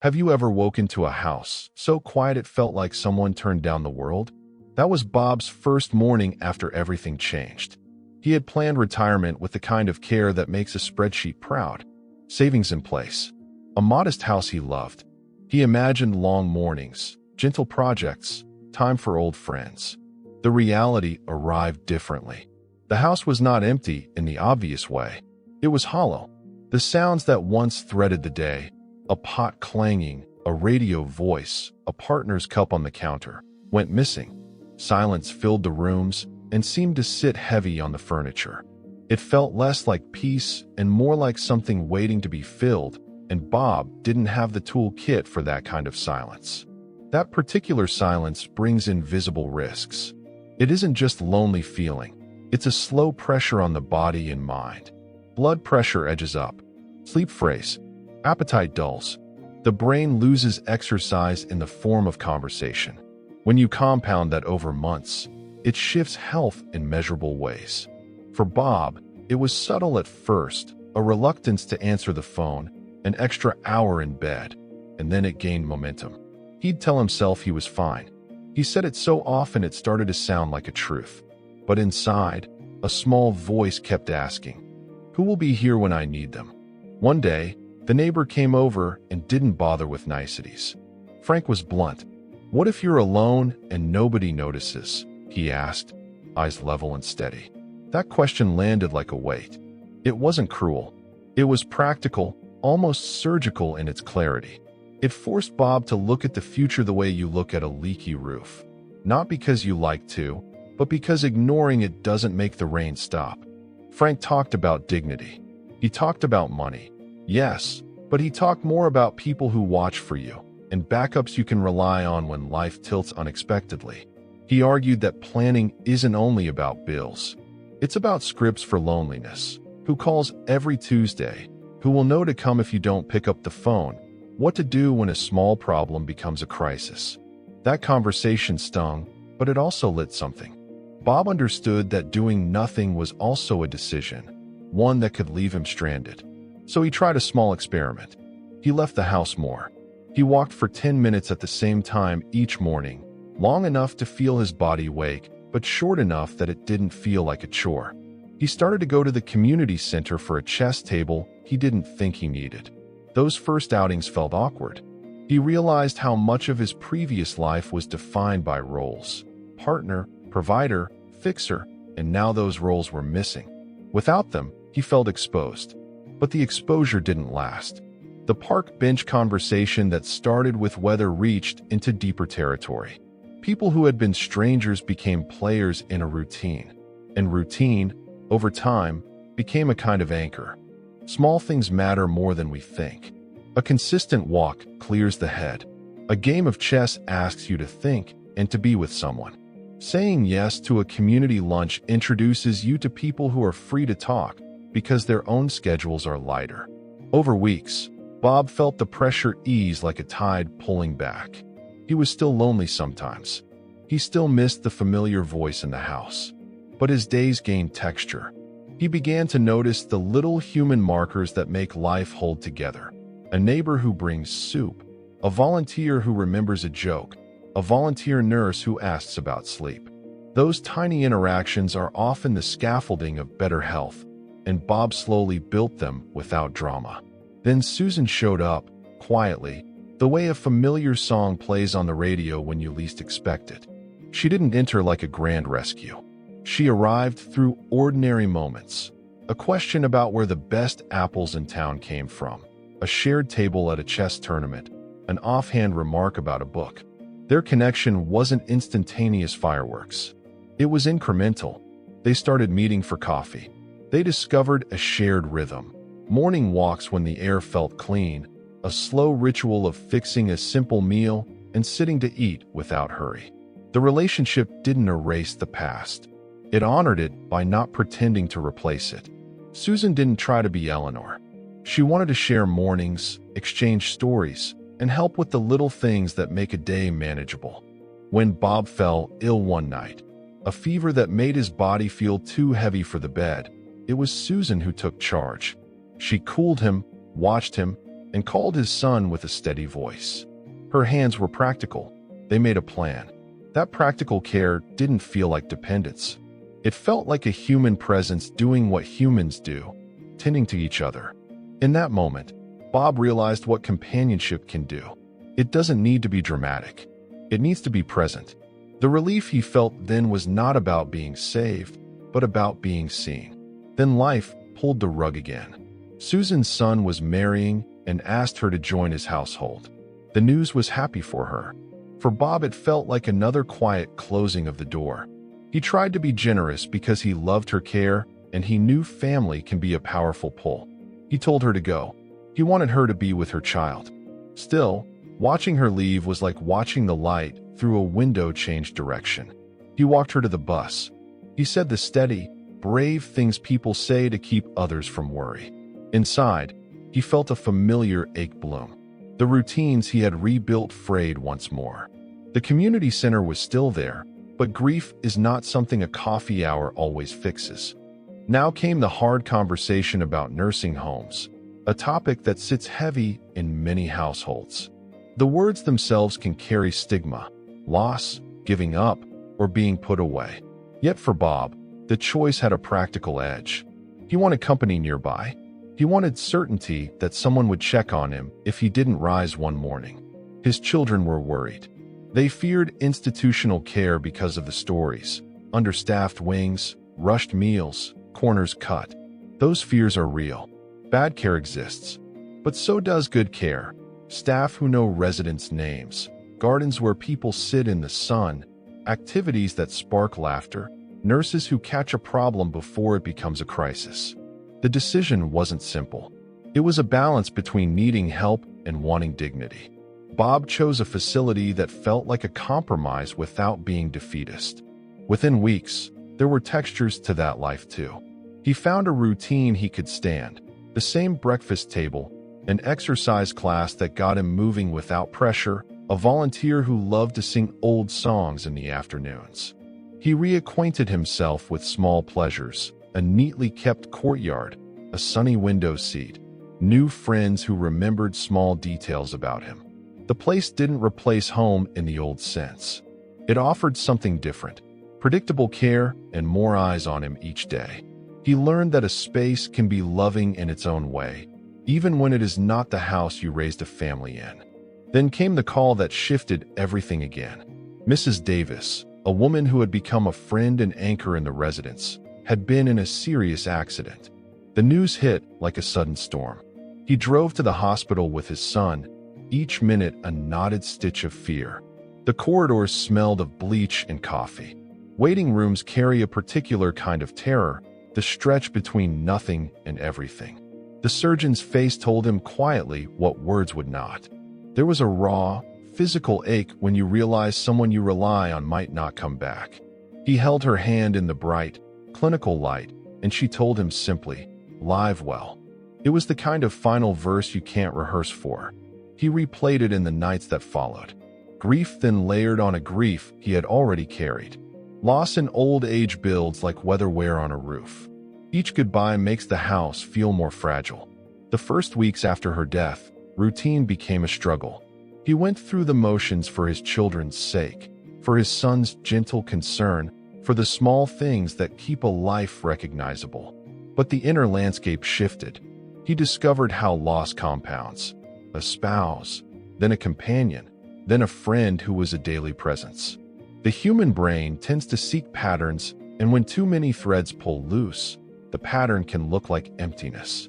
Have you ever woken to a house so quiet it felt like someone turned down the world? That was Bob's first morning after everything changed. He had planned retirement with the kind of care that makes a spreadsheet proud. Savings in place. A modest house he loved. He imagined long mornings, gentle projects, time for old friends. The reality arrived differently. The house was not empty in the obvious way. It was hollow. The sounds that once threaded the day, a pot clanging, a radio voice, a partner's cup on the counter, went missing. Silence filled the rooms and seemed to sit heavy on the furniture. It felt less like peace and more like something waiting to be filled, and Bob didn't have the toolkit for that kind of silence. That particular silence brings invisible risks. It isn't just lonely feeling. It's a slow pressure on the body and mind. Blood pressure edges up. Sleep frays. Appetite dulls. The brain loses exercise in the form of conversation. When you compound that over months, it shifts health in measurable ways. For Bob, it was subtle at first, a reluctance to answer the phone, an extra hour in bed, and then it gained momentum. He'd tell himself he was fine. He said it so often it started to sound like a truth. But inside, a small voice kept asking, "Who will be here when I need them?" One day, the neighbor came over and didn't bother with niceties. Frank was blunt. "What if you're alone and nobody notices?" he asked, eyes level and steady. That question landed like a weight. It wasn't cruel. It was practical, almost surgical in its clarity. It forced Bob to look at the future the way you look at a leaky roof. Not because you like to, but because ignoring it doesn't make the rain stop. Frank talked about dignity. He talked about money. Yes, but he talked more about people who watch for you and backups you can rely on when life tilts unexpectedly. He argued that planning isn't only about bills. It's about scripts for loneliness. Who calls every Tuesday? Who will know to come if you don't pick up the phone? What to do when a small problem becomes a crisis? That conversation stung, but it also lit something. Bob understood that doing nothing was also a decision, one that could leave him stranded. So he tried a small experiment. He left the house more. He walked for 10 minutes at the same time each morning, long enough to feel his body wake, but short enough that it didn't feel like a chore. He started to go to the community center for a chess table he didn't think he needed. Those first outings felt awkward. He realized how much of his previous life was defined by roles: partner, provider, fixer, and now those roles were missing. Without them, he felt exposed. But the exposure didn't last. The park bench conversation that started with weather reached into deeper territory. People who had been strangers became players in a routine. And routine, over time, became a kind of anchor. Small things matter more than we think. A consistent walk clears the head. A game of chess asks you to think and to be with someone. Saying yes to a community lunch introduces you to people who are free to talk because their own schedules are lighter. Over weeks, Bob felt the pressure ease like a tide pulling back. He was still lonely sometimes. He still missed the familiar voice in the house. But his days gained texture. He began to notice the little human markers that make life hold together. A neighbor who brings soup, a volunteer who remembers a joke, a volunteer nurse who asks about sleep. Those tiny interactions are often the scaffolding of better health, and Bob slowly built them without drama. Then Susan showed up, quietly, the way a familiar song plays on the radio when you least expect it. She didn't enter like a grand rescue. She arrived through ordinary moments. A question about where the best apples in town came from, a shared table at a chess tournament, an offhand remark about a book. Their connection wasn't instantaneous fireworks. It was incremental. They started meeting for coffee. They discovered a shared rhythm. Morning walks when the air felt clean, a slow ritual of fixing a simple meal and sitting to eat without hurry. The relationship didn't erase the past. It honored it by not pretending to replace it. Susan didn't try to be Eleanor. She wanted to share mornings, exchange stories, and help with the little things that make a day manageable. When Bob fell ill one night, a fever that made his body feel too heavy for the bed, it was Susan who took charge. She cooled him, watched him, and called his son with a steady voice. Her hands were practical. They made a plan. That practical care didn't feel like dependence. It felt like a human presence doing what humans do, tending to each other. In that moment, Bob realized what companionship can do. It doesn't need to be dramatic. It needs to be present. The relief he felt then was not about being saved, but about being seen. Then life pulled the rug again. Susan's son was marrying and asked her to join his household. The news was happy for her. For Bob, it felt like another quiet closing of the door. He tried to be generous because he loved her care, and he knew family can be a powerful pull. He told her to go. He wanted her to be with her child. Still, watching her leave was like watching the light through a window change direction. He walked her to the bus. He said the steady, brave things people say to keep others from worry. Inside, he felt a familiar ache bloom. The routines he had rebuilt frayed once more. The community center was still there, but grief is not something a coffee hour always fixes. Now came the hard conversation about nursing homes, a topic that sits heavy in many households. The words themselves can carry stigma, loss, giving up, or being put away. Yet for Bob, the choice had a practical edge. He wanted company nearby. He wanted certainty that someone would check on him if he didn't rise one morning. His children were worried. They feared institutional care because of the stories: understaffed wings, rushed meals, corners cut. Those fears are real. Bad care exists, but so does good care. Staff who know residents' names, gardens where people sit in the sun, activities that spark laughter, nurses who catch a problem before it becomes a crisis. The decision wasn't simple. It was a balance between needing help and wanting dignity. Bob chose a facility that felt like a compromise without being defeatist. Within weeks, there were textures to that life too. He found a routine he could stand, the same breakfast table, an exercise class that got him moving without pressure, a volunteer who loved to sing old songs in the afternoons. He reacquainted himself with small pleasures, a neatly kept courtyard, a sunny window seat, new friends who remembered small details about him. The place didn't replace home in the old sense. It offered something different, predictable care and more eyes on him each day. He learned that a space can be loving in its own way, even when it is not the house you raised a family in. Then came the call that shifted everything again. Mrs. Davis, a woman who had become a friend and anchor in the residence, had been in a serious accident. The news hit like a sudden storm. He drove to the hospital with his son, each minute a knotted stitch of fear. The corridors smelled of bleach and coffee. Waiting rooms carry a particular kind of terror, the stretch between nothing and everything. The surgeon's face told him quietly what words would not. There was a raw, physical ache when you realize someone you rely on might not come back. He held her hand in the bright, clinical light, and she told him simply, "Live well." It was the kind of final verse you can't rehearse for. He replayed it in the nights that followed. Grief then layered on a grief he had already carried. Loss in old age builds like weather wear on a roof. Each goodbye makes the house feel more fragile. The first weeks after her death, routine became a struggle. He went through the motions for his children's sake, for his son's gentle concern, for the small things that keep a life recognizable. But the inner landscape shifted. He discovered how loss compounds. A spouse, then a companion, then a friend who was a daily presence. The human brain tends to seek patterns, and when too many threads pull loose, the pattern can look like emptiness.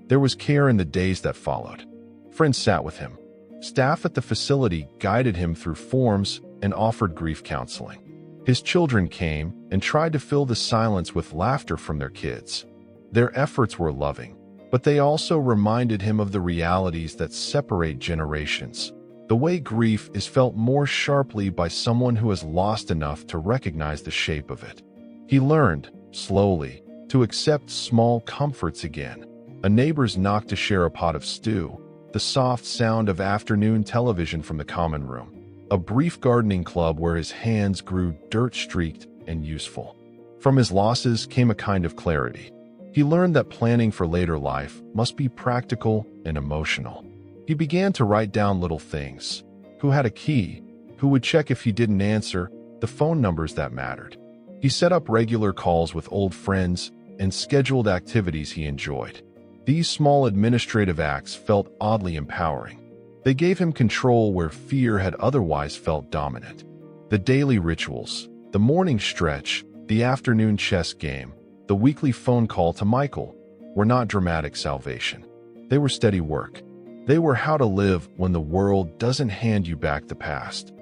There was care in the days that followed. Friends sat with him. Staff at the facility guided him through forms and offered grief counseling. His children came and tried to fill the silence with laughter from their kids. Their efforts were loving, but they also reminded him of the realities that separate generations. The way grief is felt more sharply by someone who has lost enough to recognize the shape of it. He learned, slowly, to accept small comforts again. A neighbor's knock to share a pot of stew, the soft sound of afternoon television from the common room, a brief gardening club where his hands grew dirt-streaked and useful. From his losses came a kind of clarity. He learned that planning for later life must be practical and emotional. He began to write down little things: who had a key, who would check if he didn't answer, the phone numbers that mattered. He set up regular calls with old friends and scheduled activities he enjoyed. These small administrative acts felt oddly empowering. They gave him control where fear had otherwise felt dominant. The daily rituals, the morning stretch, the afternoon chess game, the weekly phone call to Michael, were not dramatic salvation. They were steady work. They were how to live when the world doesn't hand you back the past.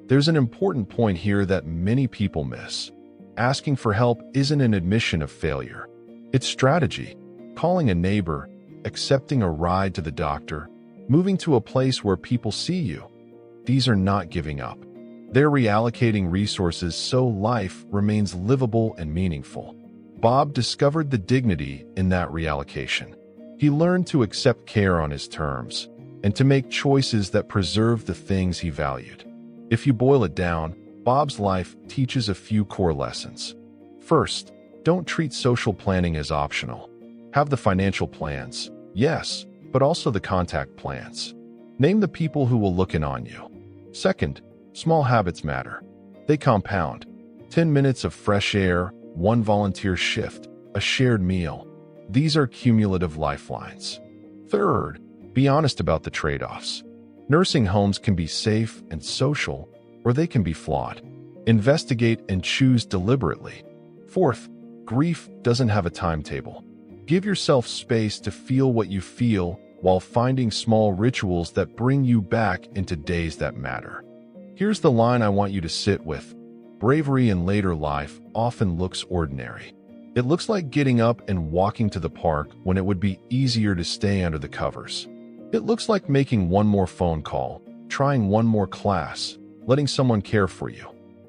There's an important point here that many people miss. Asking for help isn't an admission of failure. It's strategy. Calling a neighbor, accepting a ride to the doctor, moving to a place where people see you. These are not giving up. They're reallocating resources so life remains livable and meaningful. Bob discovered the dignity in that reallocation. He learned to accept care on his terms and to make choices that preserve the things he valued. If you boil it down, Bob's life teaches a few core lessons. First, don't treat social planning as optional. Have the financial plans, yes, but also the contact plans. Name the people who will look in on you. Second, small habits matter. They compound. 10 minutes of fresh air, one volunteer shift, a shared meal. These are cumulative lifelines. Third, be honest about the trade-offs. Nursing homes can be safe and social, or they can be flawed. Investigate and choose deliberately. Fourth, grief doesn't have a timetable. Give yourself space to feel what you feel while finding small rituals that bring you back into days that matter. Here's the line I want you to sit with. Bravery in later life often looks ordinary. It looks like getting up and walking to the park when it would be easier to stay under the covers. It looks like making one more phone call, trying one more class, letting someone care for you.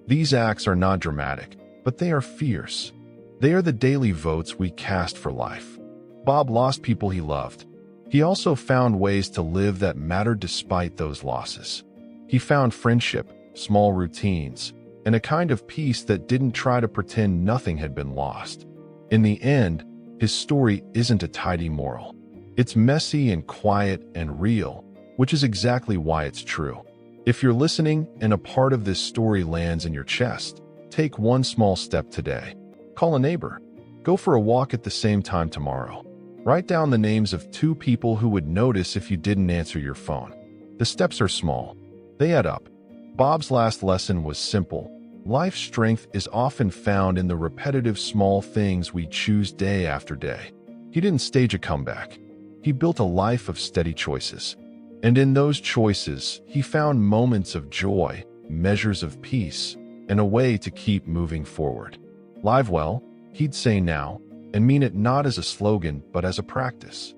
These acts are not dramatic, but they are fierce. They are the daily votes we cast for life. Bob lost people he loved. He also found ways to live that mattered despite those losses. He found friendship, small routines, and a kind of peace that didn't try to pretend nothing had been lost. In the end, his story isn't a tidy moral. It's messy and quiet and real, which is exactly why it's true. If you're listening and a part of this story lands in your chest, take one small step today. Call a neighbor. Go for a walk at the same time tomorrow. Write down the names of 2 people who would notice if you didn't answer your phone. The steps are small. They add up. Bob's last lesson was simple. Life's strength is often found in the repetitive small things we choose day after day. He didn't stage a comeback. He built a life of steady choices. And in those choices, he found moments of joy, measures of peace, and a way to keep moving forward. Live well, he'd say now, and mean it not as a slogan but as a practice.